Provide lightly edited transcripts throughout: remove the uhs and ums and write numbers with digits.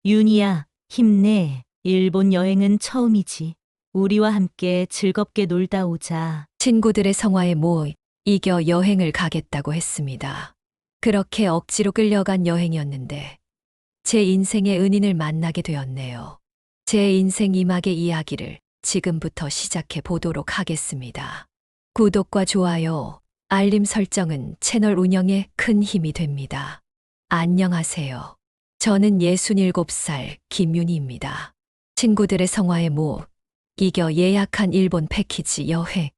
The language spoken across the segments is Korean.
윤희야, 힘내. 일본 여행은 처음이지. 우리와 함께 즐겁게 놀다 오자. 친구들의 성화에 이겨 여행을 가겠다고 했습니다. 그렇게 억지로 끌려간 여행이었는데 제 인생의 은인을 만나게 되었네요. 제 인생 이막의 이야기를 지금부터 시작해 보도록 하겠습니다. 구독과 좋아요, 알림 설정은 채널 운영에 큰 힘이 됩니다. 안녕하세요. 저는 67살 김윤희입니다. 친구들의 성화에 이겨 예약한 일본 패키지 여행.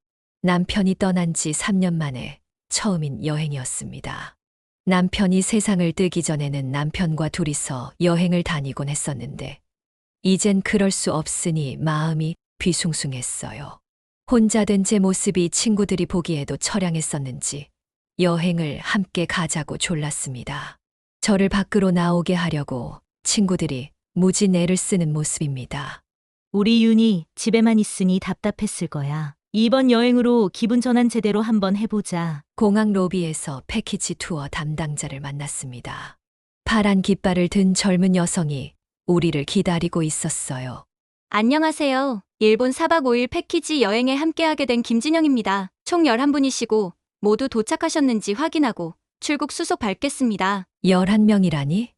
남편이 떠난 지 3년 만에 처음인 여행이었습니다. 남편이 세상을 뜨기 전에는 남편과 둘이서 여행을 다니곤 했었는데 이젠 그럴 수 없으니 마음이 뒤숭숭했어요. 혼자 된 제 모습이 친구들이 보기에도 처량했었는지 여행을 함께 가자고 졸랐습니다. 저를 밖으로 나오게 하려고 친구들이 무진 애를 쓰는 모습입니다. 우리 윤희 집에만 있으니 답답했을 거야. 이번 여행으로 기분 전환 제대로 한번 해보자. 공항 로비에서 패키지 투어 담당자를 만났습니다. 파란 깃발을 든 젊은 여성이 우리를 기다리고 있었어요. 안녕하세요. 일본 4박 5일 패키지 여행에 함께하게 된 김진영입니다. 총 11분이시고 모두 도착하셨는지 확인하고 출국 수속 밟겠습니다. 11명이라니?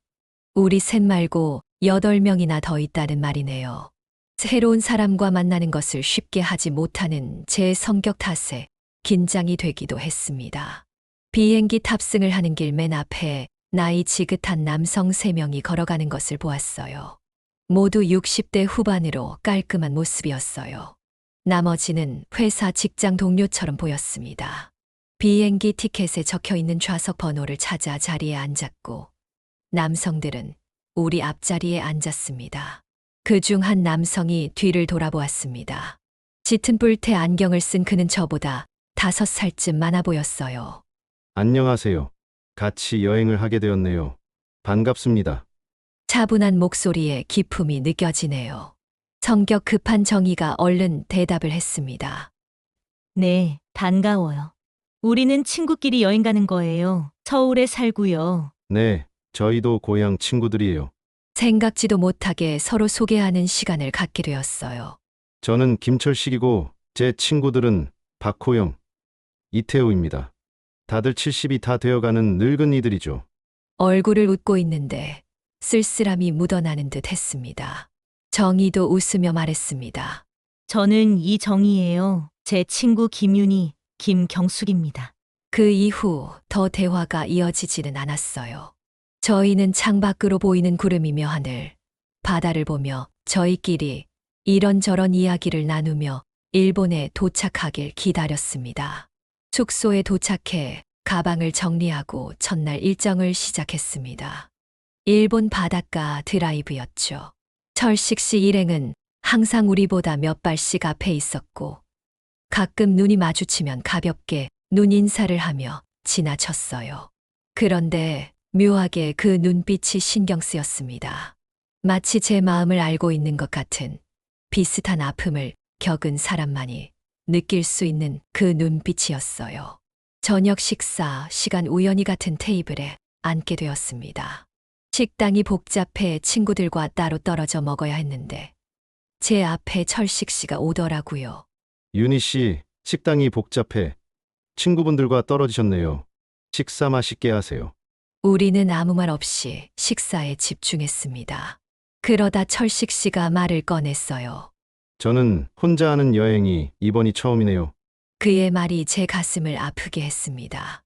우리 셋 말고 8명이나 더 있다는 말이네요. 새로운 사람과 만나는 것을 쉽게 하지 못하는 제 성격 탓에 긴장이 되기도 했습니다. 비행기 탑승을 하는 길 맨 앞에 나이 지긋한 남성 3명이 걸어가는 것을 보았어요. 모두 60대 후반으로 깔끔한 모습이었어요. 나머지는 회사 직장 동료처럼 보였습니다. 비행기 티켓에 적혀 있는 좌석 번호를 찾아 자리에 앉았고 남성들은 우리 앞자리에 앉았습니다. 그중 한 남성이 뒤를 돌아보았습니다. 짙은 뿔테 안경을 쓴 그는 저보다 5살쯤 많아 보였어요. 안녕하세요. 같이 여행을 하게 되었네요. 반갑습니다. 차분한 목소리에 기품이 느껴지네요. 성격 급한 정의가 얼른 대답을 했습니다. 네, 반가워요. 우리는 친구끼리 여행 가는 거예요. 서울에 살고요. 네, 저희도 고향 친구들이에요. 생각지도 못하게 서로 소개하는 시간을 갖게 되었어요. 저는 김철식이고 제 친구들은 박호영, 이태우입니다. 다들 70이 다 되어가는 늙은이들이죠. 얼굴을 웃고 있는데 쓸쓸함이 묻어나는 듯 했습니다. 정의도 웃으며 말했습니다. 저는 이정희예요. 제 친구 김윤희, 김경숙입니다. 그 이후 더 대화가 이어지지는 않았어요. 저희는 창밖으로 보이는 구름이며 하늘, 바다를 보며 저희끼리 이런저런 이야기를 나누며 일본에 도착하길 기다렸습니다. 숙소에 도착해 가방을 정리하고 첫날 일정을 시작했습니다. 일본 바닷가 드라이브였죠. 철식 씨 일행은 항상 우리보다 몇 발씩 앞에 있었고 가끔 눈이 마주치면 가볍게 눈 인사를 하며 지나쳤어요. 그런데 묘하게 그 눈빛이 신경 쓰였습니다. 마치 제 마음을 알고 있는 것 같은 비슷한 아픔을 겪은 사람만이 느낄 수 있는 그 눈빛이었어요. 저녁 식사 시간 우연히 같은 테이블에 앉게 되었습니다. 식당이 복잡해 친구들과 따로 떨어져 먹어야 했는데 제 앞에 철식 씨가 오더라고요. 윤희 씨, 식당이 복잡해. 친구분들과 떨어지셨네요. 식사 맛있게 하세요. 우리는 아무 말 없이 식사에 집중했습니다. 그러다 철식 씨가 말을 꺼냈어요. 저는 혼자 하는 여행이 이번이 처음이네요. 그의 말이 제 가슴을 아프게 했습니다.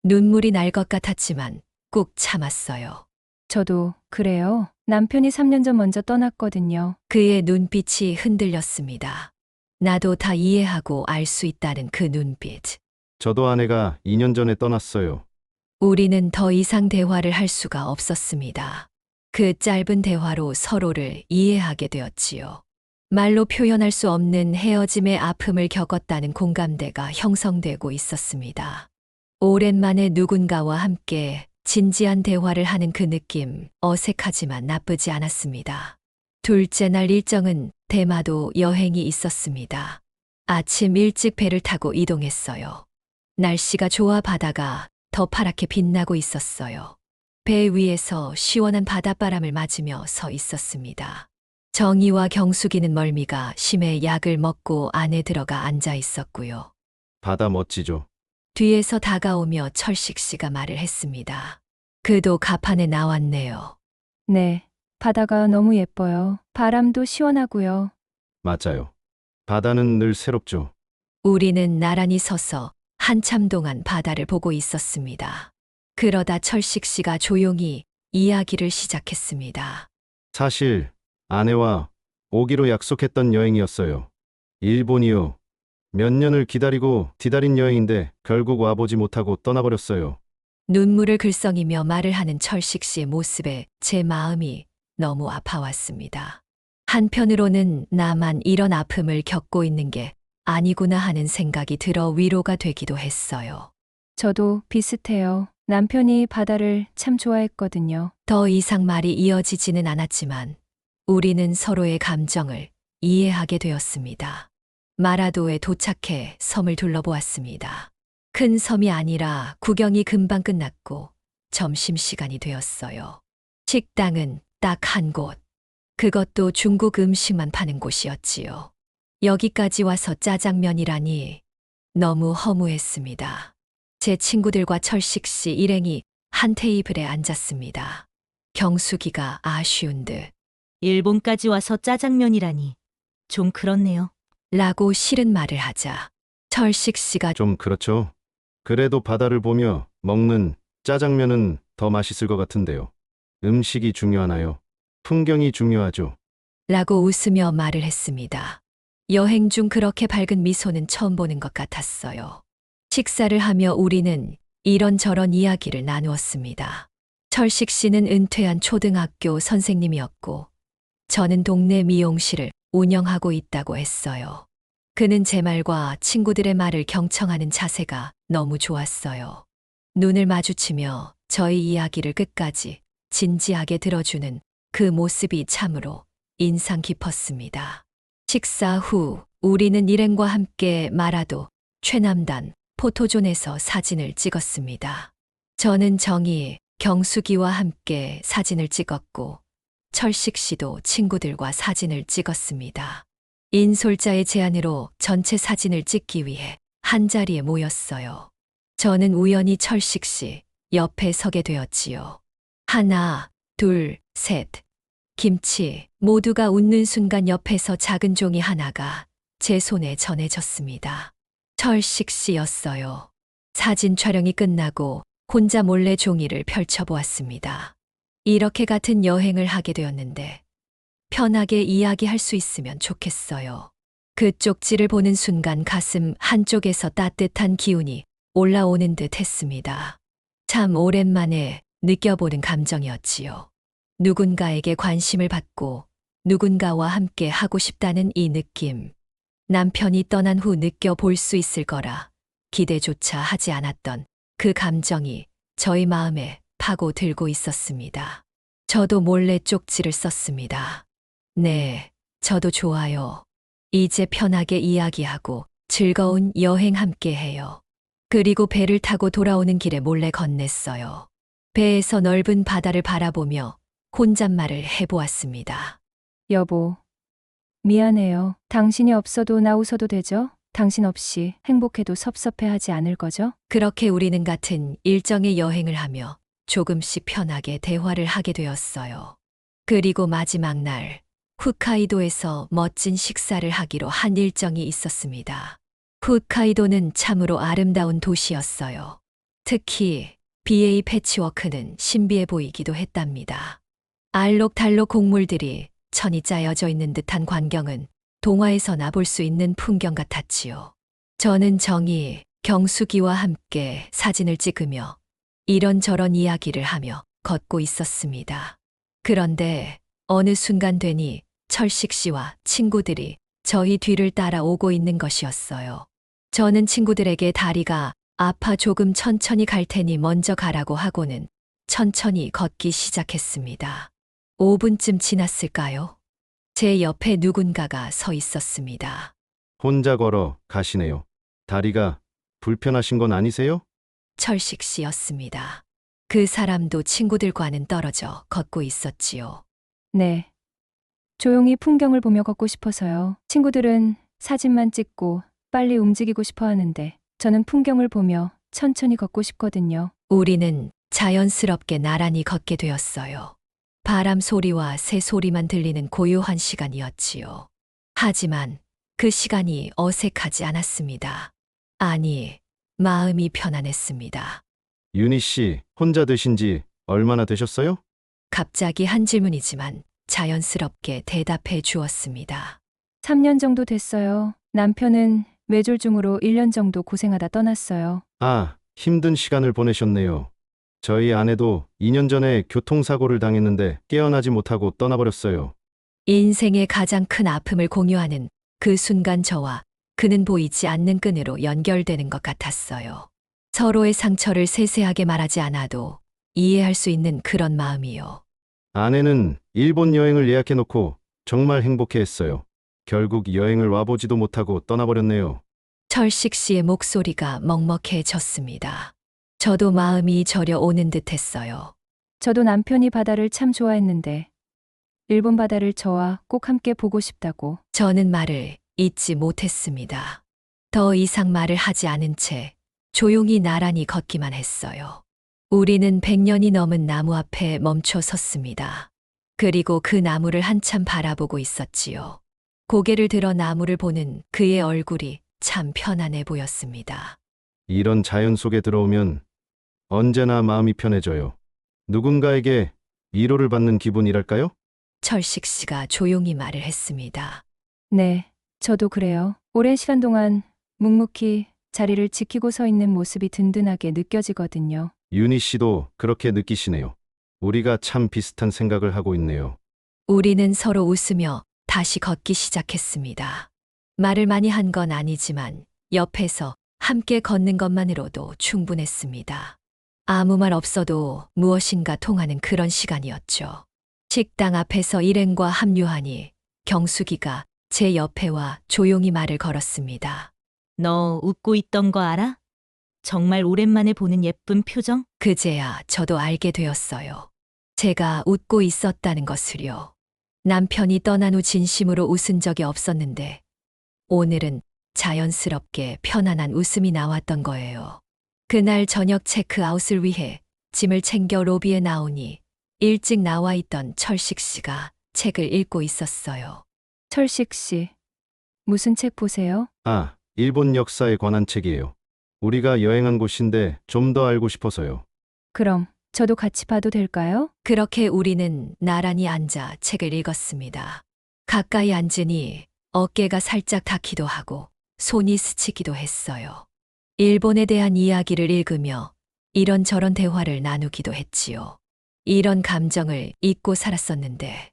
눈물이 날 것 같았지만 꾹 참았어요. 저도 그래요. 남편이 3년 전 먼저 떠났거든요. 그의 눈빛이 흔들렸습니다. 나도 다 이해하고 알 수 있다는 그 눈빛. 저도 아내가 2년 전에 떠났어요. 우리는 더 이상 대화를 할 수가 없었습니다. 그 짧은 대화로 서로를 이해하게 되었지요. 말로 표현할 수 없는 헤어짐의 아픔을 겪었다는 공감대가 형성되고 있었습니다. 오랜만에 누군가와 함께 진지한 대화를 하는 그 느낌, 어색하지만 나쁘지 않았습니다. 둘째 날 일정은 대마도 여행이 있었습니다. 아침 일찍 배를 타고 이동했어요. 날씨가 좋아 바다가 더 파랗게 빛나고 있었어요. 배 위에서 시원한 바닷바람을 맞으며 서 있었습니다. 정희와 경숙이는 멀미가 심해 약을 먹고 안에 들어가 앉아 있었고요. 바다 멋지죠. 뒤에서 다가오며 철식 씨가 말을 했습니다. 그도 갑판에 나왔네요. 네, 바다가 너무 예뻐요. 바람도 시원하고요. 맞아요. 바다는 늘 새롭죠. 우리는 나란히 서서 한참 동안 바다를 보고 있었습니다. 그러다 철식 씨가 조용히 이야기를 시작했습니다. 사실 아내와 오기로 약속했던 여행이었어요. 일본이요. 몇 년을 기다리고 기다린 여행인데 결국 와보지 못하고 떠나버렸어요. 눈물을 글썽이며 말을 하는 철식 씨의 모습에 제 마음이 너무 아파왔습니다. 한편으로는 나만 이런 아픔을 겪고 있는 게 아니구나 하는 생각이 들어 위로가 되기도 했어요. 저도 비슷해요. 남편이 바다를 참 좋아했거든요. 더 이상 말이 이어지지는 않았지만 우리는 서로의 감정을 이해하게 되었습니다. 마라도에 도착해 섬을 둘러보았습니다. 큰 섬이 아니라 구경이 금방 끝났고 점심시간이 되었어요. 식당은 딱 한 곳. 그것도 중국 음식만 파는 곳이었지요. 여기까지 와서 짜장면이라니 너무 허무했습니다. 제 친구들과 철식 씨 일행이 한 테이블에 앉았습니다. 경숙이가 아쉬운 듯 일본까지 와서 짜장면이라니. 좀 그렇네요. 라고 싫은 말을 하자 철식 씨가 좀 그렇죠. 그래도 바다를 보며 먹는 짜장면은 더 맛있을 것 같은데요. 음식이 중요하나요? 풍경이 중요하죠. 라고 웃으며 말을 했습니다. 여행 중 그렇게 밝은 미소는 처음 보는 것 같았어요. 식사를 하며 우리는 이런저런 이야기를 나누었습니다. 철식 씨는 은퇴한 초등학교 선생님이었고 저는 동네 미용실을 운영하고 있다고 했어요. 그는 제 말과 친구들의 말을 경청하는 자세가 너무 좋았어요. 눈을 마주치며 저희 이야기를 끝까지 진지하게 들어주는 그 모습이 참으로 인상 깊었습니다. 식사 후 우리는 일행과 함께 마라도 최남단 포토존에서 사진을 찍었습니다. 저는 정희, 경숙이와 함께 사진을 찍었고 철식 씨도 친구들과 사진을 찍었습니다. 인솔자의 제안으로 전체 사진을 찍기 위해 한자리에 모였어요. 저는 우연히 철식 씨 옆에 서게 되었지요. 하나, 둘, 셋. 김치 모두가 웃는 순간 옆에서 작은 종이 하나가 제 손에 전해졌습니다. 철식 씨였어요. 사진 촬영이 끝나고 혼자 몰래 종이를 펼쳐보았습니다. 이렇게 같은 여행을 하게 되었는데 편하게 이야기할 수 있으면 좋겠어요. 그 쪽지를 보는 순간 가슴 한쪽에서 따뜻한 기운이 올라오는 듯 했습니다. 참 오랜만에 느껴보는 감정이었지요. 누군가에게 관심을 받고 누군가와 함께 하고 싶다는 이 느낌. 남편이 떠난 후 느껴볼 수 있을 거라 기대조차 하지 않았던 그 감정이 저희 마음에 파고 들고 있었습니다. 저도 몰래 쪽지를 썼습니다. 네, 저도 좋아요. 이제 편하게 이야기하고 즐거운 여행 함께 해요. 그리고 배를 타고 돌아오는 길에 몰래 건넸어요. 배에서 넓은 바다를 바라보며 혼잣말을 해보았습니다. 여보, 미안해요. 당신이 없어도 나 웃어도 되죠? 당신 없이 행복해도 섭섭해하지 않을 거죠? 그렇게 우리는 같은 일정의 여행을 하며 조금씩 편하게 대화를 하게 되었어요. 그리고 마지막 날 홋카이도에서 멋진 식사를 하기로 한 일정이 있었습니다. 홋카이도는 참으로 아름다운 도시였어요. 특히 BA 패치워크는 신비해 보이기도 했답니다. 알록달록 곡물들이 천이 짜여져 있는 듯한 광경은 동화에서나 볼 수 있는 풍경 같았지요. 저는 정희, 경숙이와 함께 사진을 찍으며 이런저런 이야기를 하며 걷고 있었습니다. 그런데 어느 순간 되니 철식 씨와 친구들이 저희 뒤를 따라오고 있는 것이었어요. 저는 친구들에게 다리가 아파 조금 천천히 갈 테니 먼저 가라고 하고는 천천히 걷기 시작했습니다. 5분쯤 지났을까요? 제 옆에 누군가가 서 있었습니다. 혼자 걸어 가시네요. 다리가 불편하신 건 아니세요? 철식 씨였습니다. 그 사람도 친구들과는 떨어져 걷고 있었지요. 네. 조용히 풍경을 보며 걷고 싶어서요. 친구들은 사진만 찍고 빨리 움직이고 싶어 하는데 저는 풍경을 보며 천천히 걷고 싶거든요. 우리는 자연스럽게 나란히 걷게 되었어요. 바람 소리와 새 소리만 들리는 고요한 시간이었지요. 하지만 그 시간이 어색하지 않았습니다. 아니, 마음이 편안했습니다. 윤희 씨, 혼자 드신 지 얼마나 되셨어요? 갑자기 한 질문이지만 자연스럽게 대답해 주었습니다. 3년 정도 됐어요. 남편은 뇌졸중으로 1년 정도 고생하다 떠났어요. 아, 힘든 시간을 보내셨네요. 저희 아내도 2년 전에 교통사고를 당했는데 깨어나지 못하고 떠나버렸어요. 인생의 가장 큰 아픔을 공유하는 그 순간 저와 그는 보이지 않는 끈으로 연결되는 것 같았어요. 서로의 상처를 세세하게 말하지 않아도 이해할 수 있는 그런 마음이요. 아내는 일본 여행을 예약해놓고 정말 행복해했어요. 결국 여행을 와보지도 못하고 떠나버렸네요. 철식 씨의 목소리가 먹먹해졌습니다. 저도 마음이 저려오는 듯 했어요. 저도 남편이 바다를 참 좋아했는데 일본 바다를 저와 꼭 함께 보고 싶다고. 저는 말을 잇지 못했습니다. 더 이상 말을 하지 않은 채 조용히 나란히 걷기만 했어요. 우리는 100년이 넘은 나무 앞에 멈춰 섰습니다. 그리고 그 나무를 한참 바라보고 있었지요. 고개를 들어 나무를 보는 그의 얼굴이 참 편안해 보였습니다. 이런 자연 속에 들어오면 언제나 마음이 편해져요. 누군가에게 위로를 받는 기분이랄까요? 철식 씨가 조용히 말을 했습니다. 네, 저도 그래요. 오랜 시간 동안 묵묵히 자리를 지키고 서 있는 모습이 든든하게 느껴지거든요. 윤희 씨도 그렇게 느끼시네요. 우리가 참 비슷한 생각을 하고 있네요. 우리는 서로 웃으며 다시 걷기 시작했습니다. 말을 많이 한 건 아니지만 옆에서 함께 걷는 것만으로도 충분했습니다. 아무 말 없어도 무엇인가 통하는 그런 시간이었죠. 식당 앞에서 일행과 합류하니 경숙이가 제 옆에 와 조용히 말을 걸었습니다. 너 웃고 있던 거 알아? 정말 오랜만에 보는 예쁜 표정? 그제야 저도 알게 되었어요. 제가 웃고 있었다는 것을요. 남편이 떠난 후 진심으로 웃은 적이 없었는데 오늘은 자연스럽게 편안한 웃음이 나왔던 거예요. 그날 저녁 체크아웃을 위해 짐을 챙겨 로비에 나오니 일찍 나와 있던 철식 씨가 책을 읽고 있었어요. 철식 씨, 무슨 책 보세요? 아, 일본 역사에 관한 책이에요. 우리가 여행한 곳인데 좀 더 알고 싶어서요. 그럼 저도 같이 봐도 될까요? 그렇게 우리는 나란히 앉아 책을 읽었습니다. 가까이 앉으니 어깨가 살짝 닿기도 하고 손이 스치기도 했어요. 일본에 대한 이야기를 읽으며 이런저런 대화를 나누기도 했지요. 이런 감정을 잊고 살았었는데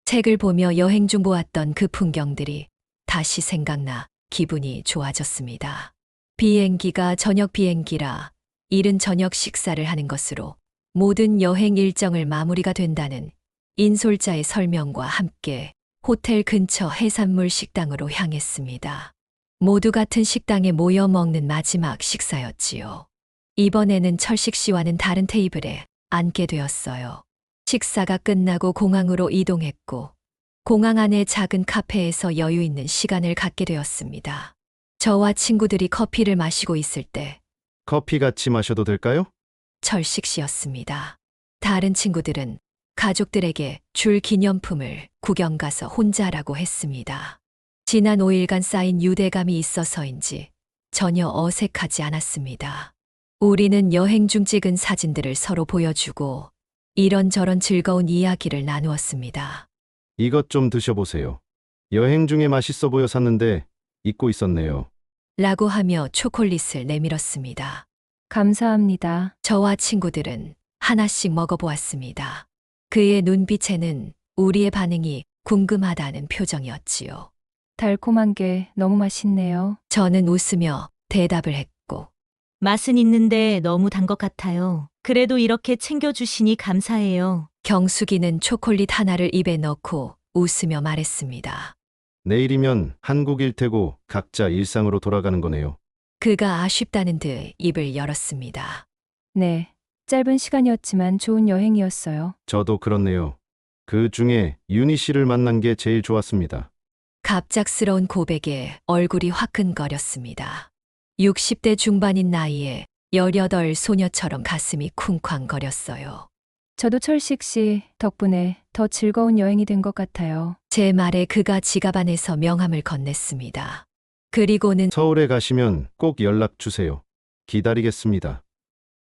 책을 보며 여행 중 보았던 그 풍경들이 다시 생각나 기분이 좋아졌습니다. 비행기가 저녁 비행기라 이른 저녁 식사를 하는 것으로 모든 여행 일정을 마무리가 된다는 인솔자의 설명과 함께 호텔 근처 해산물 식당으로 향했습니다. 모두 같은 식당에 모여 먹는 마지막 식사였지요. 이번에는 철식 씨와는 다른 테이블에 앉게 되었어요. 식사가 끝나고 공항으로 이동했고 공항 안의 작은 카페에서 여유 있는 시간을 갖게 되었습니다. 저와 친구들이 커피를 마시고 있을 때 커피 같이 마셔도 될까요? 철식 씨였습니다. 다른 친구들은 가족들에게 줄 기념품을 구경 가서 혼자라고 했습니다. 지난 5일간 쌓인 유대감이 있어서인지 전혀 어색하지 않았습니다. 우리는 여행 중 찍은 사진들을 서로 보여주고 이런저런 즐거운 이야기를 나누었습니다. 이것 좀 드셔보세요. 여행 중에 맛있어 보여 샀는데 잊고 있었네요. 라고 하며 초콜릿을 내밀었습니다. 감사합니다. 저와 친구들은 하나씩 먹어보았습니다. 그의 눈빛에는 우리의 반응이 궁금하다는 표정이었지요. 달콤한 게 너무 맛있네요. 저는 웃으며 대답을 했고 맛은 있는데 너무 단 것 같아요. 그래도 이렇게 챙겨주시니 감사해요. 경숙이는 초콜릿 하나를 입에 넣고 웃으며 말했습니다. 내일이면 한국일 테고 각자 일상으로 돌아가는 거네요. 그가 아쉽다는 듯 입을 열었습니다. 네, 짧은 시간이었지만 좋은 여행이었어요. 저도 그렇네요. 그 중에 윤희 씨를 만난 게 제일 좋았습니다. 갑작스러운 고백에 얼굴이 화끈거렸습니다. 60대 중반인 나이에 18 소녀처럼 가슴이 쿵쾅거렸어요. 저도 철식 씨 덕분에 더 즐거운 여행이 된 것 같아요. 제 말에 그가 지갑 안에서 명함을 건넸습니다. 그리고는 서울에 가시면 꼭 연락 주세요. 기다리겠습니다.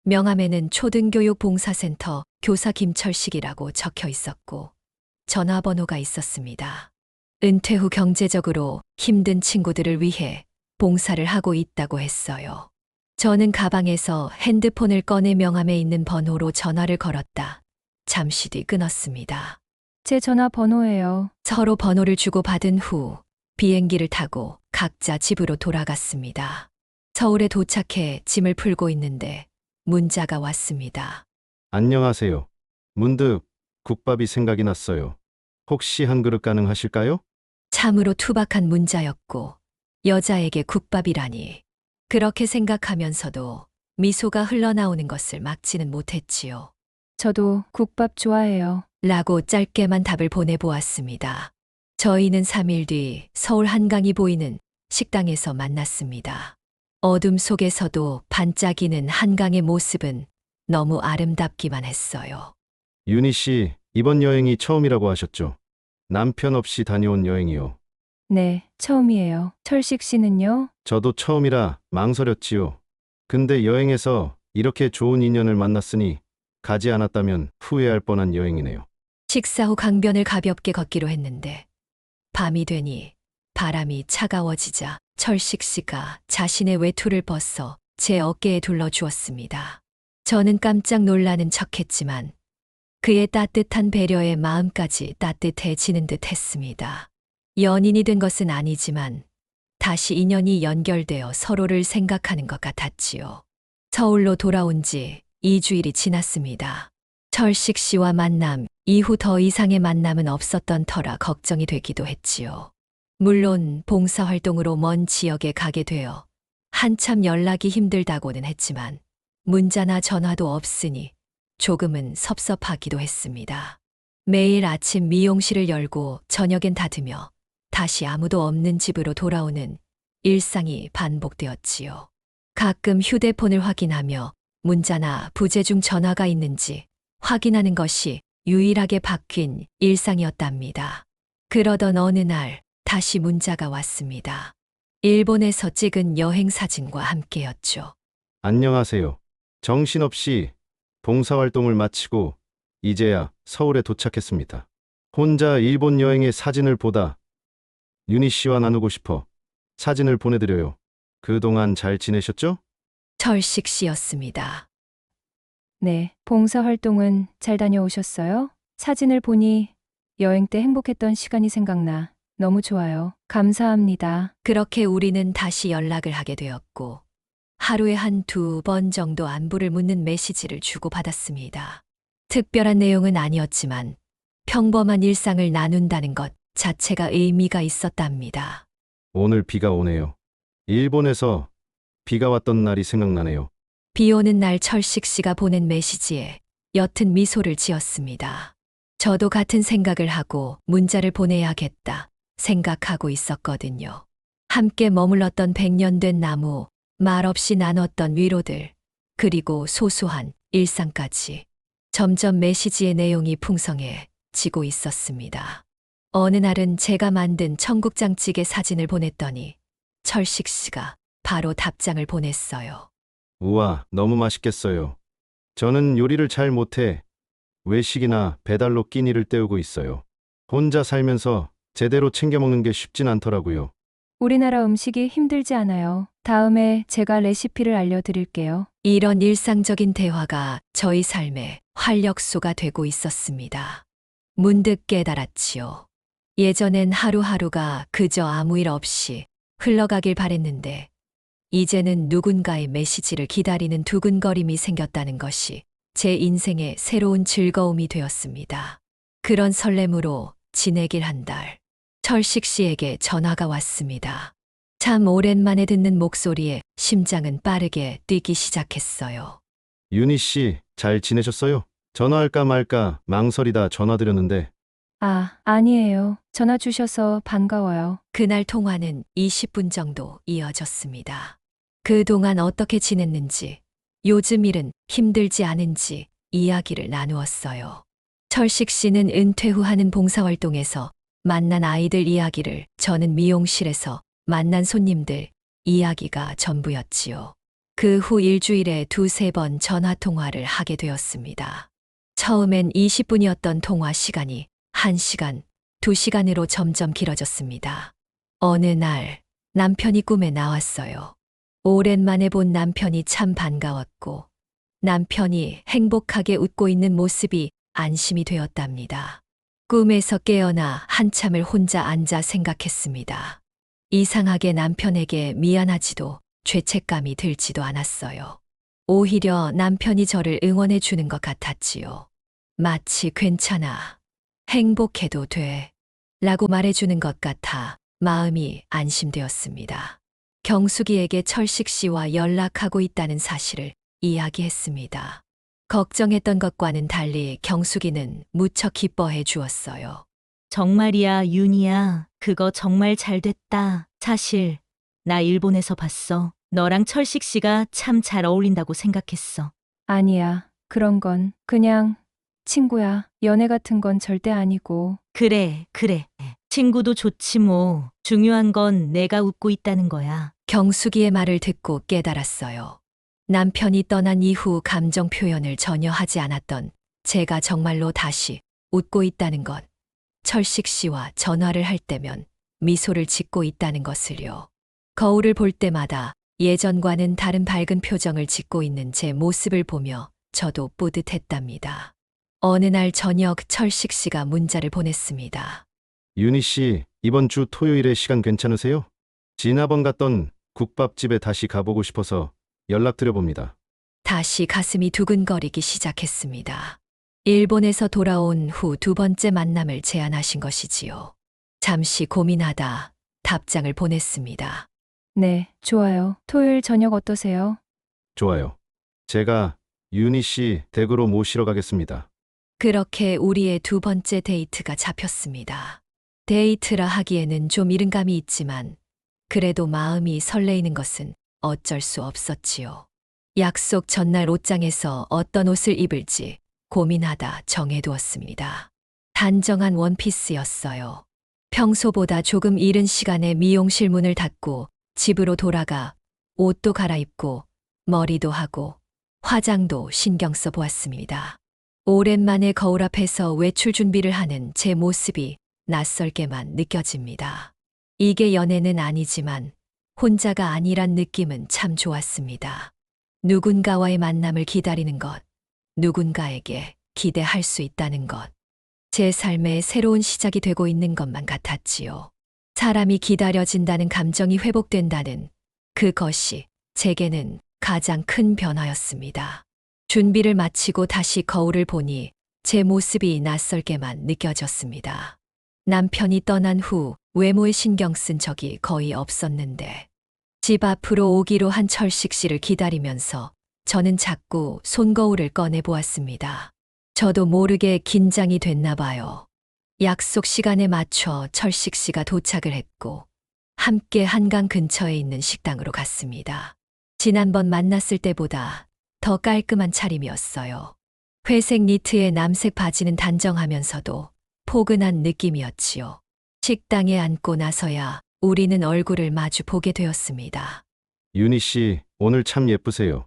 명함에는 초등교육 봉사센터 교사 김철식이라고 적혀 있었고 전화번호가 있었습니다. 은퇴 후 경제적으로 힘든 친구들을 위해 봉사를 하고 있다고 했어요. 저는 가방에서 핸드폰을 꺼내 명함에 있는 번호로 전화를 걸었다. 잠시 뒤 끊었습니다. 제 전화번호예요. 서로 번호를 주고받은 후 비행기를 타고 각자 집으로 돌아갔습니다. 서울에 도착해 짐을 풀고 있는데 문자가 왔습니다. 안녕하세요. 문득 국밥이 생각이 났어요. 혹시 한 그릇 가능하실까요? 참으로 투박한 문자였고 여자에게 국밥이라니. 그렇게 생각하면서도 미소가 흘러나오는 것을 막지는 못했지요. 저도 국밥 좋아해요. 라고 짧게만 답을 보내보았습니다. 저희는 3일 뒤 서울 한강이 보이는 식당에서 만났습니다. 어둠 속에서도 반짝이는 한강의 모습은 너무 아름답기만 했어요. 윤희 씨, 이번 여행이 처음이라고 하셨죠? 남편 없이 다녀온 여행이요. 네, 처음이에요. 철식 씨는요? 저도 처음이라 망설였지요. 근데 여행에서 이렇게 좋은 인연을 만났으니 가지 않았다면 후회할 뻔한 여행이네요. 식사 후 강변을 가볍게 걷기로 했는데 밤이 되니 바람이 차가워지자 철식 씨가 자신의 외투를 벗어 제 어깨에 둘러주었습니다. 저는 깜짝 놀라는 척했지만 그의 따뜻한 배려에 마음까지 따뜻해지는 듯 했습니다. 연인이 된 것은 아니지만 다시 인연이 연결되어 서로를 생각하는 것 같았지요. 서울로 돌아온 지 2주일이 지났습니다. 철식 씨와 만남 이후 더 이상의 만남은 없었던 터라 걱정이 되기도 했지요. 물론 봉사활동으로 먼 지역에 가게 되어 한참 연락이 힘들다고는 했지만 문자나 전화도 없으니 조금은 섭섭하기도 했습니다. 매일 아침 미용실을 열고 저녁엔 닫으며 다시 아무도 없는 집으로 돌아오는 일상이 반복되었지요. 가끔 휴대폰을 확인하며 문자나 부재중 전화가 있는지 확인하는 것이 유일하게 바뀐 일상이었답니다. 그러던 어느 날 다시 문자가 왔습니다. 일본에서 찍은 여행 사진과 함께였죠. 안녕하세요. 정신없이 봉사활동을 마치고 이제야 서울에 도착했습니다. 혼자 일본 여행의 사진을 보다 윤희 씨와 나누고 싶어 사진을 보내드려요. 그동안 잘 지내셨죠? 철식 씨였습니다. 네, 봉사활동은 잘 다녀오셨어요? 사진을 보니 여행 때 행복했던 시간이 생각나 너무 좋아요. 감사합니다. 그렇게 우리는 다시 연락을 하게 되었고 하루에 1~2번 정도 안부를 묻는 메시지를 주고받았습니다. 특별한 내용은 아니었지만 평범한 일상을 나눈다는 것 자체가 의미가 있었답니다. 오늘 비가 오네요. 일본에서 비가 왔던 날이 생각나네요. 비 오는 날 철식 씨가 보낸 메시지에 옅은 미소를 지었습니다. 저도 같은 생각을 하고 문자를 보내야겠다 생각하고 있었거든요. 함께 머물렀던 100년 된 나무, 말없이 나눴던 위로들, 그리고 소소한 일상까지. 점점 메시지의 내용이 풍성해지고 있었습니다. 어느 날은 제가 만든 청국장찌개 사진을 보냈더니 철식 씨가 바로 답장을 보냈어요. 우와, 너무 맛있겠어요. 저는 요리를 잘 못해 외식이나 배달로 끼니를 때우고 있어요. 혼자 살면서 제대로 챙겨 먹는 게 쉽진 않더라고요. 우리나라 음식이 힘들지 않아요. 다음에 제가 레시피를 알려드릴게요. 이런 일상적인 대화가 저희 삶의 활력소가 되고 있었습니다. 문득 깨달았지요. 예전엔 하루하루가 그저 아무 일 없이 흘러가길 바랬는데 이제는 누군가의 메시지를 기다리는 두근거림이 생겼다는 것이 제 인생의 새로운 즐거움이 되었습니다. 그런 설렘으로 지내길 한 달, 철식 씨에게 전화가 왔습니다. 참 오랜만에 듣는 목소리에 심장은 빠르게 뛰기 시작했어요. 윤희 씨, 잘 지내셨어요? 전화할까 말까 망설이다 전화드렸는데 아, 아니에요. 전화 주셔서 반가워요. 그날 통화는 20분 정도 이어졌습니다. 그동안 어떻게 지냈는지, 요즘 일은 힘들지 않은지 이야기를 나누었어요. 철식 씨는 은퇴 후 하는 봉사활동에서 만난 아이들 이야기를, 저는 미용실에서 만난 손님들 이야기가 전부였지요. 그 후 일주일에 2~3번 전화통화를 하게 되었습니다. 처음엔 20분이었던 통화 시간이 1시간, 2시간으로 점점 길어졌습니다. 어느 날 남편이 꿈에 나왔어요. 오랜만에 본 남편이 참 반가웠고 남편이 행복하게 웃고 있는 모습이 안심이 되었답니다. 꿈에서 깨어나 한참을 혼자 앉아 생각했습니다. 이상하게 남편에게 미안하지도 죄책감이 들지도 않았어요. 오히려 남편이 저를 응원해 주는 것 같았지요. 마치 괜찮아, 행복해도 돼 라고 말해주는 것 같아 마음이 안심되었습니다. 경숙이에게 철식 씨와 연락하고 있다는 사실을 이야기했습니다. 걱정했던 것과는 달리 경숙이는 무척 기뻐해 주었어요. 정말이야, 윤희야. 그거 정말 잘 됐다. 사실 나 일본에서 봤어. 너랑 철식 씨가 참 잘 어울린다고 생각했어. 아니야. 그런 건 그냥 친구야. 연애 같은 건 절대 아니고. 그래, 그래. 친구도 좋지 뭐. 중요한 건 내가 웃고 있다는 거야. 경숙이의 말을 듣고 깨달았어요. 남편이 떠난 이후 감정 표현을 전혀 하지 않았던 제가 정말로 다시 웃고 있다는 것. 철식 씨와 전화를 할 때면 미소를 짓고 있다는 것을요. 거울을 볼 때마다 예전과는 다른 밝은 표정을 짓고 있는 제 모습을 보며 저도 뿌듯했답니다. 어느 날 저녁 철식 씨가 문자를 보냈습니다. 윤희 씨, 이번 주 토요일에 시간 괜찮으세요? 지난번 갔던 국밥집에 다시 가보고 싶어서 연락드려봅니다. 다시 가슴이 두근거리기 시작했습니다. 일본에서 돌아온 후 2번째 만남을 제안하신 것이지요. 잠시 고민하다 답장을 보냈습니다. 네, 좋아요. 토요일 저녁 어떠세요? 좋아요. 제가 윤희 씨 댁으로 모시러 가겠습니다. 그렇게 우리의 2번째 데이트가 잡혔습니다. 데이트라 하기에는 좀 이른 감이 있지만 그래도 마음이 설레이는 것은 어쩔 수 없었지요. 약속 전날 옷장에서 어떤 옷을 입을지 고민하다 정해두었습니다. 단정한 원피스였어요. 평소보다 조금 이른 시간에 미용실 문을 닫고 집으로 돌아가 옷도 갈아입고 머리도 하고 화장도 신경 써 보았습니다. 오랜만에 거울 앞에서 외출 준비를 하는 제 모습이 낯설게만 느껴집니다. 이게 연애는 아니지만 혼자가 아니란 느낌은 참 좋았습니다. 누군가와의 만남을 기다리는 것, 누군가에게 기대할 수 있다는 것, 제 삶의 새로운 시작이 되고 있는 것만 같았지요. 사람이 기다려진다는 감정이 회복된다는 그것이 제게는 가장 큰 변화였습니다. 준비를 마치고 다시 거울을 보니 제 모습이 낯설게만 느껴졌습니다. 남편이 떠난 후 외모에 신경 쓴 적이 거의 없었는데 집 앞으로 오기로 한 철식 씨를 기다리면서 저는 자꾸 손거울을 꺼내 보았습니다. 저도 모르게 긴장이 됐나 봐요. 약속 시간에 맞춰 철식 씨가 도착을 했고 함께 한강 근처에 있는 식당으로 갔습니다. 지난번 만났을 때보다 더 깔끔한 차림이었어요. 회색 니트에 남색 바지는 단정하면서도 포근한 느낌이었지요. 식당에 앉고 나서야 우리는 얼굴을 마주 보게 되었습니다. 윤희 씨, 오늘 참 예쁘세요.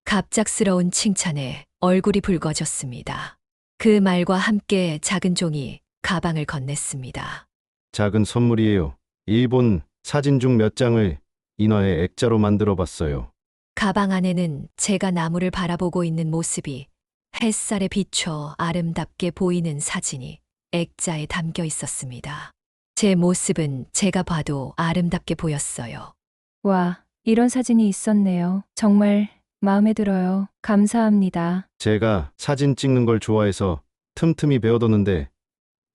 갑작스러운 칭찬에 얼굴이 붉어졌습니다. 그 말과 함께 작은 종이 가방을 건넸습니다. 작은 선물이에요. 일본 사진 중 몇 장을 인화에 액자로 만들어 봤어요. 가방 안에는 제가 나무를 바라보고 있는 모습이 햇살에 비춰 아름답게 보이는 사진이 액자에 담겨 있었습니다. 제 모습은 제가 봐도 아름답게 보였어요. 와, 이런 사진이 있었네요. 정말 마음에 들어요. 감사합니다. 제가 사진 찍는 걸 좋아해서 틈틈이 배워뒀는데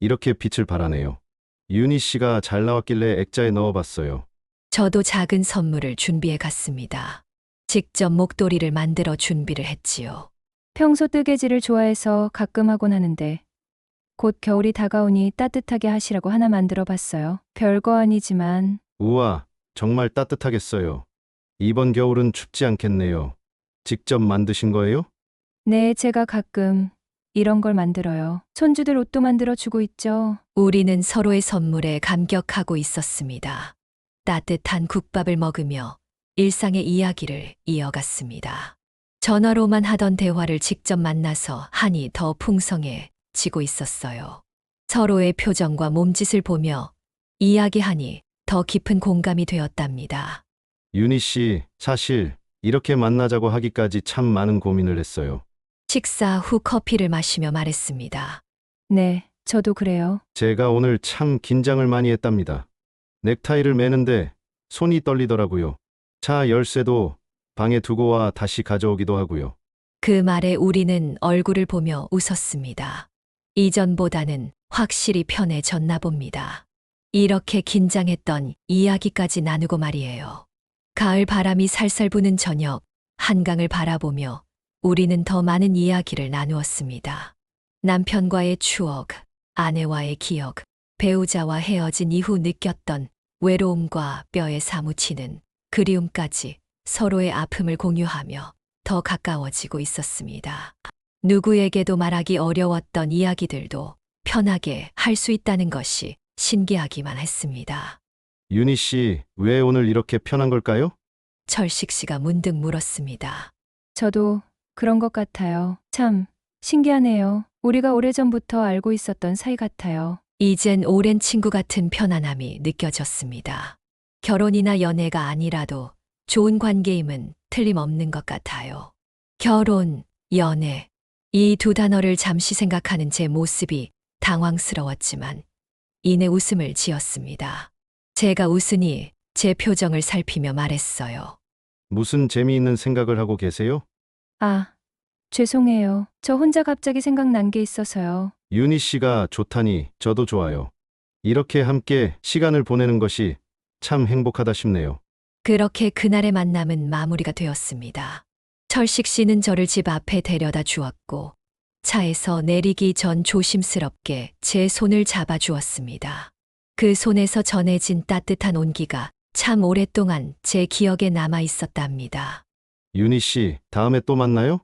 이렇게 빛을 발하네요. 윤희 씨가 잘 나왔길래 액자에 넣어봤어요. 저도 작은 선물을 준비해 갔습니다. 직접 목도리를 만들어 준비를 했지요. 평소 뜨개질을 좋아해서 가끔 하곤 하는데 곧 겨울이 다가오니 따뜻하게 하시라고 하나 만들어 봤어요. 별거 아니지만 우와, 정말 따뜻하겠어요. 이번 겨울은 춥지 않겠네요. 직접 만드신 거예요? 네, 제가 가끔 이런 걸 만들어요. 손주들 옷도 만들어 주고 있죠. 우리는 서로의 선물에 감격하고 있었습니다. 따뜻한 국밥을 먹으며 일상의 이야기를 이어갔습니다. 전화로만 하던 대화를 직접 만나서 한이 더 풍성해지고 있었어요. 서로의 표정과 몸짓을 보며 이야기하니 더 깊은 공감이 되었답니다. 윤희 씨, 사실 이렇게 만나자고 하기까지 참 많은 고민을 했어요. 식사 후 커피를 마시며 말했습니다. 네, 저도 그래요. 제가 오늘 참 긴장을 많이 했답니다. 넥타이를 매는데 손이 떨리더라고요. 차 열쇠도 방에 두고 와 다시 가져오기도 하고요. 그 말에 우리는 얼굴을 보며 웃었습니다. 이전보다는 확실히 편해졌나 봅니다. 이렇게 긴장했던 이야기까지 나누고 말이에요. 가을 바람이 살살 부는 저녁, 한강을 바라보며 우리는 더 많은 이야기를 나누었습니다. 남편과의 추억, 아내와의 기억, 배우자와 헤어진 이후 느꼈던 외로움과 뼈에 사무치는 그리움까지 서로의 아픔을 공유하며 더 가까워지고 있었습니다. 누구에게도 말하기 어려웠던 이야기들도 편하게 할 수 있다는 것이 신기하기만 했습니다. 윤희 씨, 왜 오늘 이렇게 편한 걸까요? 철식 씨가 문득 물었습니다. 저도 그런 것 같아요. 참 신기하네요. 우리가 오래전부터 알고 있었던 사이 같아요. 이젠 오랜 친구 같은 편안함이 느껴졌습니다. 결혼이나 연애가 아니라도 좋은 관계임은 틀림없는 것 같아요. 결혼, 연애, 이 두 단어를 잠시 생각하는 제 모습이 당황스러웠지만 이내 웃음을 지었습니다. 제가 웃으니 제 표정을 살피며 말했어요. 무슨 재미있는 생각을 하고 계세요? 아, 죄송해요. 저 혼자 갑자기 생각난 게 있어서요. 윤희 씨가 좋다니 저도 좋아요. 이렇게 함께 시간을 보내는 것이 참 행복하다 싶네요. 그렇게 그날의 만남은 마무리가 되었습니다. 철식 씨는 저를 집 앞에 데려다 주었고 차에서 내리기 전 조심스럽게 제 손을 잡아 주었습니다. 그 손에서 전해진 따뜻한 온기가 참 오랫동안 제 기억에 남아 있었답니다. 윤희 씨, 다음에 또 만나요?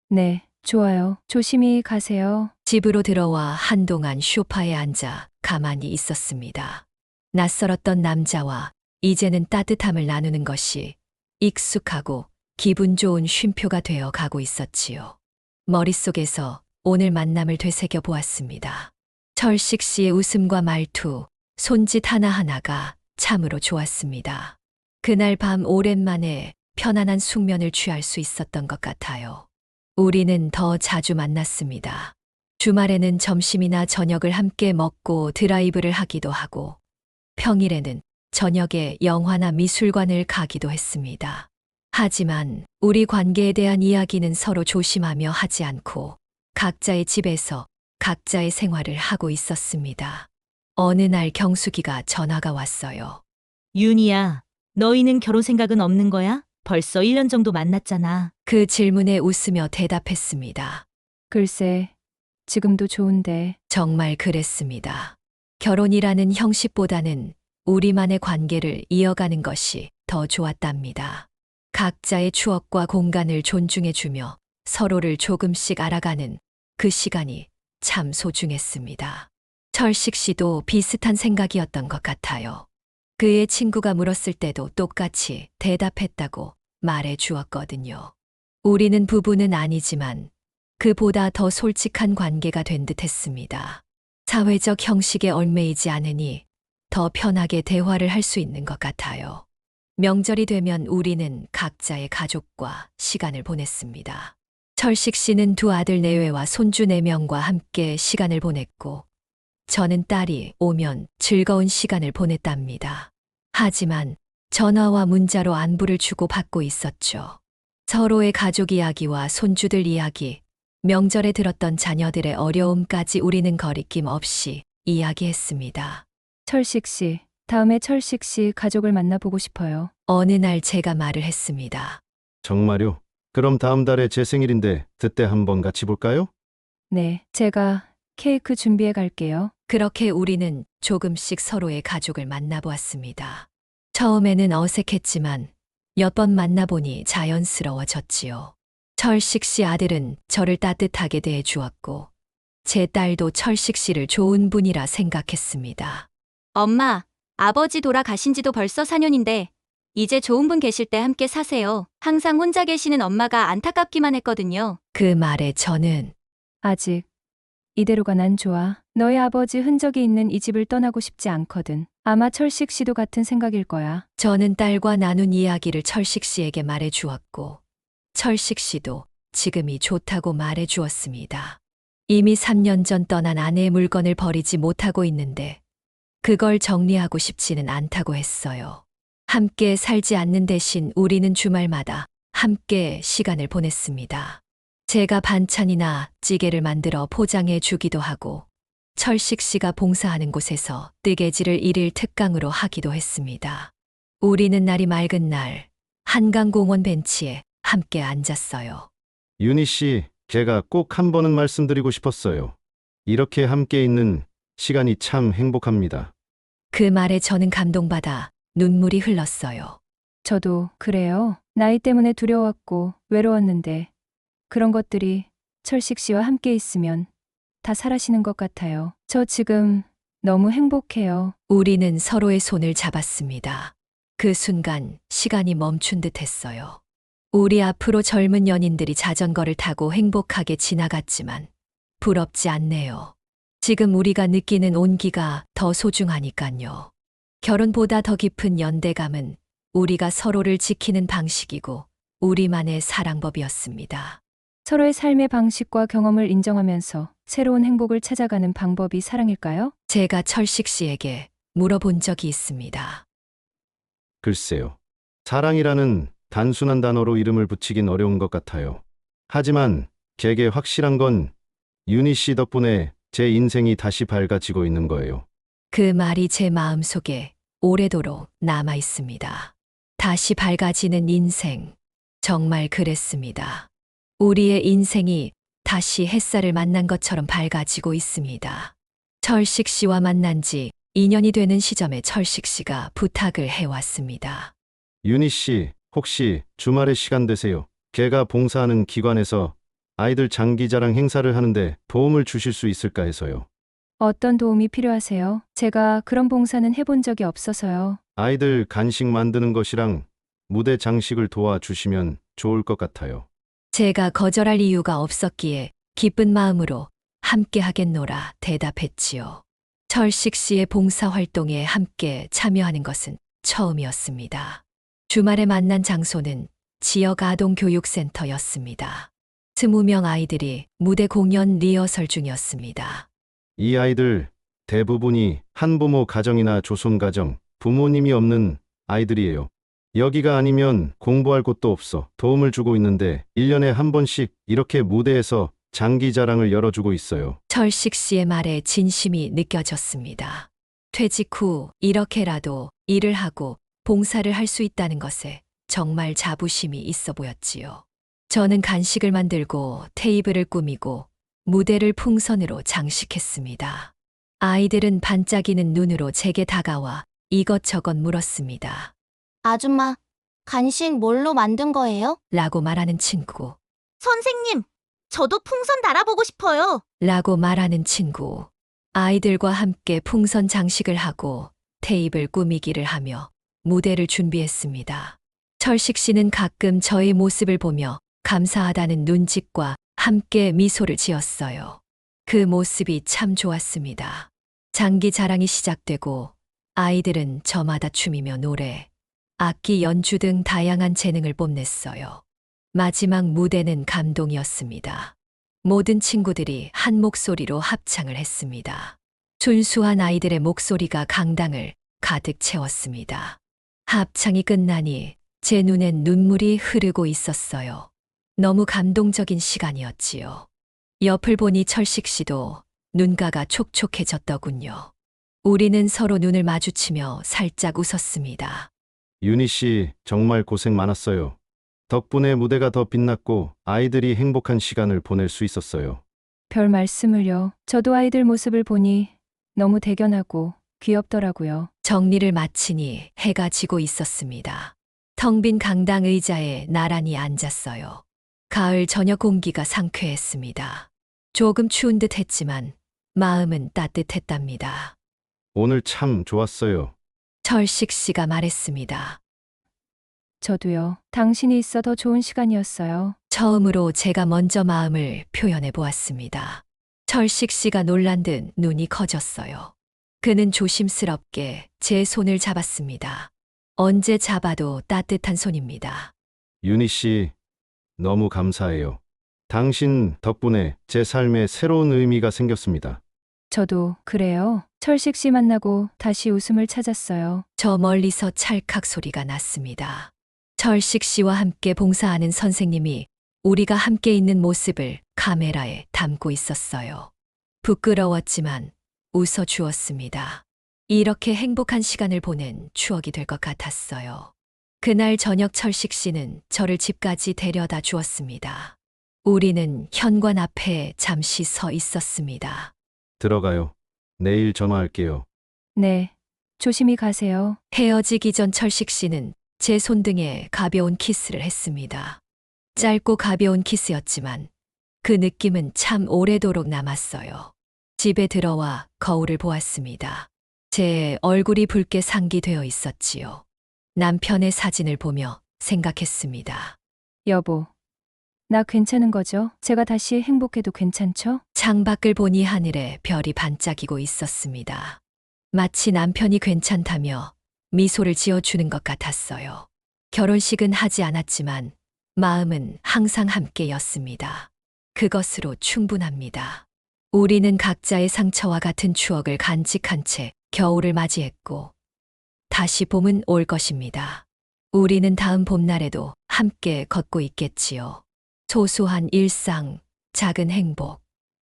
네, 좋아요. 조심히 가세요. 집으로 들어와 한동안 소파에 앉아 가만히 있었습니다. 낯설었던 남자와 이제는 따뜻함을 나누는 것이 익숙하고 기분 좋은 쉼표가 되어 가고 있었지요. 머릿속에서 오늘 만남을 되새겨 보았습니다. 철식 씨의 웃음과 말투, 손짓 하나하나가 참으로 좋았습니다. 그날 밤 오랜만에 편안한 숙면을 취할 수 있었던 것 같아요. 우리는 더 자주 만났습니다. 주말에는 점심이나 저녁을 함께 먹고 드라이브를 하기도 하고, 평일에는 저녁에 영화나 미술관을 가기도 했습니다. 하지만 우리 관계에 대한 이야기는 서로 조심하며 하지 않고 각자의 집에서 각자의 생활을 하고 있었습니다. 어느 날 경숙이가 전화가 왔어요. 윤희야, 너희는 결혼 생각은 없는 거야? 벌써 1년 정도 만났잖아. 그 질문에 웃으며 대답했습니다. 글쎄, 지금도 좋은데. 정말 그랬습니다. 결혼이라는 형식보다는 우리만의 관계를 이어가는 것이 더 좋았답니다. 각자의 추억과 공간을 존중해주며 서로를 조금씩 알아가는 그 시간이 참 소중했습니다. 철식 씨도 비슷한 생각이었던 것 같아요. 그의 친구가 물었을 때도 똑같이 대답했다고 말해 주었거든요. 우리는 부부는 아니지만 그보다 더 솔직한 관계가 된 듯 했습니다. 사회적 형식에 얽매이지 않으니 더 편하게 대화를 할 수 있는 것 같아요. 명절이 되면 우리는 각자의 가족과 시간을 보냈습니다. 철식 씨는 두 아들 내외와 손주 4명과 함께 시간을 보냈고, 저는 딸이 오면 즐거운 시간을 보냈답니다. 하지만 전화와 문자로 안부를 주고받고 있었죠. 서로의 가족 이야기와 손주들 이야기, 명절에 들었던 자녀들의 어려움까지 우리는 거리낌 없이 이야기했습니다. 철식 씨, 다음에 철식 씨 가족을 만나보고 싶어요. 어느 날 제가 말을 했습니다. 정말요? 그럼 다음 달에 제 생일인데 그때 한번 같이 볼까요? 네, 제가 케이크 준비해 갈게요. 그렇게 우리는 조금씩 서로의 가족을 만나보았습니다. 처음에는 어색했지만 몇 번 만나보니 자연스러워졌지요. 철식 씨 아들은 저를 따뜻하게 대해 주었고, 제 딸도 철식 씨를 좋은 분이라 생각했습니다. 엄마, 아버지 돌아가신 지도 벌써 4년인데 이제 좋은 분 계실 때 함께 사세요. 항상 혼자 계시는 엄마가 안타깝기만 했거든요. 그 말에 저는 아직 이대로가 난 좋아. 너희 아버지 흔적이 있는 이 집을 떠나고 싶지 않거든. 아마 철식 씨도 같은 생각일 거야. 저는 딸과 나눈 이야기를 철식 씨에게 말해 주었고, 철식 씨도 지금이 좋다고 말해 주었습니다. 이미 3년 전 떠난 아내의 물건을 버리지 못하고 있는데, 그걸 정리하고 싶지는 않다고 했어요. 함께 살지 않는 대신 우리는 주말마다 함께 시간을 보냈습니다. 제가 반찬이나 찌개를 만들어 포장해 주기도 하고, 철식 씨가 봉사하는 곳에서 뜨개질을 일일 특강으로 하기도 했습니다. 우리는 날이 맑은 날, 한강공원 벤치에 함께 앉았어요. 윤희 씨, 제가 꼭 한 번은 말씀드리고 싶었어요. 이렇게 함께 있는 시간이 참 행복합니다. 그 말에 저는 감동받아 눈물이 흘렀어요. 저도 그래요. 나이 때문에 두려웠고 외로웠는데 그런 것들이 철식 씨와 함께 있으면 다 사라지는 것 같아요. 저 지금 너무 행복해요. 우리는 서로의 손을 잡았습니다. 그 순간 시간이 멈춘 듯 했어요. 우리 앞으로 젊은 연인들이 자전거를 타고 행복하게 지나갔지만 부럽지 않네요. 지금 우리가 느끼는 온기가 더 소중하니깐요. 결혼보다 더 깊은 연대감은 우리가 서로를 지키는 방식이고 우리만의 사랑법이었습니다. 서로의 삶의 방식과 경험을 인정하면서 새로운 행복을 찾아가는 방법이 사랑일까요? 제가 철식 씨에게 물어본 적이 있습니다. 글쎄요. 사랑이라는 단순한 단어로 이름을 붙이긴 어려운 것 같아요. 하지만 제게 확실한 건 윤희 씨 덕분에 제 인생이 다시 밝아지고 있는 거예요. 그 말이 제 마음속에 오래도록 남아 있습니다. 다시 밝아지는 인생. 정말 그랬습니다. 우리의 인생이 다시 햇살을 만난 것처럼 밝아지고 있습니다. 철식 씨와 만난 지 2년이 되는 시점에 철식 씨가 부탁을 해왔습니다. 윤희 씨, 혹시 주말에 시간 되세요? 제가 봉사하는 기관에서 아이들 장기자랑 행사를 하는데 도움을 주실 수 있을까 해서요. 어떤 도움이 필요하세요? 제가 그런 봉사는 해본 적이 없어서요. 아이들 간식 만드는 것이랑 무대 장식을 도와주시면 좋을 것 같아요. 제가 거절할 이유가 없었기에 기쁜 마음으로 함께 하겠노라 대답했지요. 철식 씨의 봉사활동에 함께 참여하는 것은 처음이었습니다. 주말에 만난 장소는 지역 아동교육센터였습니다. 20명 아이들이 무대 공연 리허설 중이었습니다. 이 아이들 대부분이 한부모 가정이나 조손가정, 부모님이 없는 아이들이에요. 여기가 아니면 공부할 곳도 없어 도움을 주고 있는데 1년에 한 번씩 이렇게 무대에서 장기자랑을 열어주고 있어요. 철식 씨의 말에 진심이 느껴졌습니다. 퇴직 후 이렇게라도 일을 하고 봉사를 할 수 있다는 것에 정말 자부심이 있어 보였지요. 저는 간식을 만들고 테이블을 꾸미고 무대를 풍선으로 장식했습니다. 아이들은 반짝이는 눈으로 제게 다가와 이것저것 물었습니다. 아줌마, 간식 뭘로 만든 거예요? 라고 말하는 친구, 선생님, 저도 풍선 달아보고 싶어요. 라고 말하는 친구. 아이들과 함께 풍선 장식을 하고 테이블 꾸미기를 하며 무대를 준비했습니다. 철식 씨는 가끔 저의 모습을 보며 감사하다는 눈짓과 함께 미소를 지었어요. 그 모습이 참 좋았습니다. 장기 자랑이 시작되고 아이들은 저마다 춤이며 노래, 악기 연주 등 다양한 재능을 뽐냈어요. 마지막 무대는 감동이었습니다. 모든 친구들이 한 목소리로 합창을 했습니다. 순수한 아이들의 목소리가 강당을 가득 채웠습니다. 합창이 끝나니 제 눈엔 눈물이 흐르고 있었어요. 너무 감동적인 시간이었지요. 옆을 보니 철식 씨도 눈가가 촉촉해졌더군요. 우리는 서로 눈을 마주치며 살짝 웃었습니다. 윤희 씨 정말 고생 많았어요. 덕분에 무대가 더 빛났고 아이들이 행복한 시간을 보낼 수 있었어요. 별 말씀을요. 저도 아이들 모습을 보니 너무 대견하고 귀엽더라고요. 정리를 마치니 해가 지고 있었습니다. 텅 빈 강당 의자에 나란히 앉았어요. 가을 저녁 공기가 상쾌했습니다. 조금 추운 듯 했지만 마음은 따뜻했답니다. 오늘 참 좋았어요. 철식 씨가 말했습니다. 저도요. 당신이 있어 더 좋은 시간이었어요. 처음으로 제가 먼저 마음을 표현해 보았습니다. 철식 씨가 놀란 듯 눈이 커졌어요. 그는 조심스럽게 제 손을 잡았습니다. 언제 잡아도 따뜻한 손입니다. 윤희 씨, 너무 감사해요. 당신 덕분에 제 삶에 새로운 의미가 생겼습니다. 저도 그래요. 철식 씨 만나고 다시 웃음을 찾았어요. 저 멀리서 찰칵 소리가 났습니다. 철식 씨와 함께 봉사하는 선생님이 우리가 함께 있는 모습을 카메라에 담고 있었어요. 부끄러웠지만 웃어 주었습니다. 이렇게 행복한 시간을 보낸 추억이 될 것 같았어요. 그날 저녁 철식 씨는 저를 집까지 데려다 주었습니다. 우리는 현관 앞에 잠시 서 있었습니다. 들어가요. 내일 전화할게요. 네. 조심히 가세요. 헤어지기 전 철식 씨는 제 손등에 가벼운 키스를 했습니다. 짧고 가벼운 키스였지만 그 느낌은 참 오래도록 남았어요. 집에 들어와 거울을 보았습니다. 제 얼굴이 붉게 상기되어 있었지요. 남편의 사진을 보며 생각했습니다. 여보. 나 괜찮은 거죠? 제가 다시 행복해도 괜찮죠? 창밖을 보니 하늘에 별이 반짝이고 있었습니다. 마치 남편이 괜찮다며 미소를 지어주는 것 같았어요. 결혼식은 하지 않았지만 마음은 항상 함께였습니다. 그것으로 충분합니다. 우리는 각자의 상처와 같은 추억을 간직한 채 겨울을 맞이했고 다시 봄은 올 것입니다. 우리는 다음 봄날에도 함께 걷고 있겠지요. 소소한 일상, 작은 행복.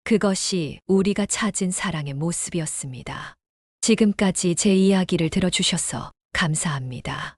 그것이 우리가 찾은 사랑의 모습이었습니다. 지금까지 제 이야기를 들어주셔서 감사합니다.